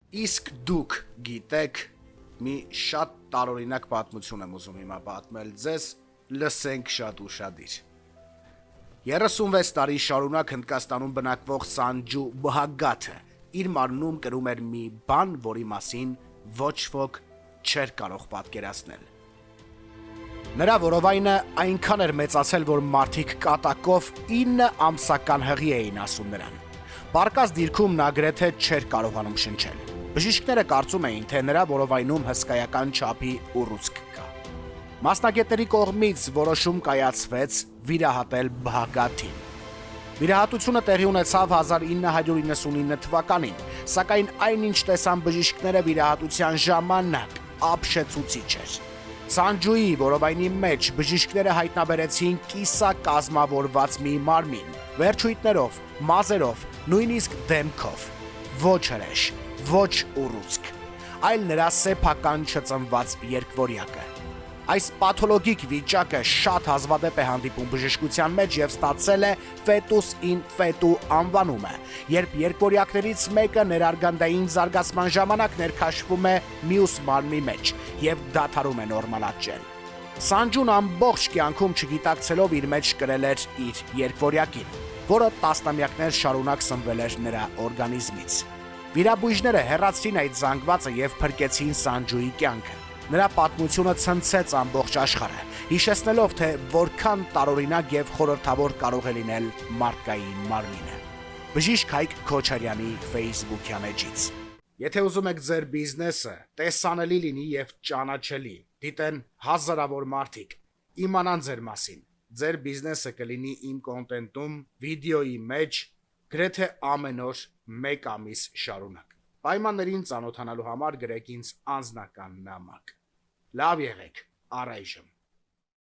Իսկ դուք գիտեք, մի շատ տարօրինակ պատմություն եմ ուզում հիմա պատմել ձեզ, լսենք շատ ուշադիր։ 36 տարի շարունակ Հնդկաստանում բնակվող Սանջու Բհագաթը իր մարմնում կրում էր մի բան, որի մասին ոչ ոք չէր կարող պատկերացնել։ Նրա որովայնը այնքան էր մեծացել, որ մարդիկ կատակով 9 ամսական հղի էին ասում նրան։ Պարկաս դիրքում նա գրեթե չէր կարողանում շնչել։ Բժիշկները կարծում էին, թե նրա որովայնում հսկայական չափի ուռուցք կա։ Մասնագետների կողմից որոշում կայացվեց վիրահատել Բհագաթին։ Վիրահատությունը տեղի ունեցավ 1999 թվականին, սակայն այնինչ տեսան բժիշկները վիրահատության ժամանակ ապշեցուցիչ էր։ Սանջուի որովայնի մեջ բժիշկները հայտնաբերեցին կիսակազմավորված մի մարմին, վերջույթներով, մազերով, նույնիսկ դեմքով, ոչ հրեշ, ոչ ուռուցք, այլ նրա սեփական չծնված երկվորյակը։ Այս պաթոլոգիկ վիճակը շատ հազվադեպ է հանդիպում բժշկության մեջ եւ ստացել է ֆետուս in fetu անվանումը, երբ երկվորյակներից մեկը ներարգանդային զարգացման ժամանակ ներքաշվում է մյուս մարմնի մեջ եւ դադարում է նորմալ աճել։ Սանջուն ամբողջ կյանքում չգիտակցելով իր մեջ կրել էր իր երկվորյակին, որը տասնամյակներ շարունակ սնվել էր նրա օրգանիզմից։ Վիրաբույժները հեռացրին այդ զանգվածը եւ փրկեցին Սանջուի կյանքը։ Նրա պատմությունը ցնցեց ամբողջ աշխարհը, հիշեցնելով, թե որքան տարօրինակ եւ խորհրդավոր կարող է լինել մարդկային մարմինը։ Բժիշկ Հայկ Քոչարյանի Facebook-յան էջից։ Եթե ուզում եք ձեր բիզնեսը տեսանելի լինի եւ ճանաչելի, դիտեն հազարավոր մարդիկ, իմանան ձեր մասին, ձեր բիզնեսը կլինի իմ կոնտենտում, վիդեոյի մեջ գրեթե ամեն օր 1 ամիս շարունակ։ Պայմաններին ծանոթանալու համար գրեք ինձ անձնական նամակ։ Լավ եղեք, առայժմ։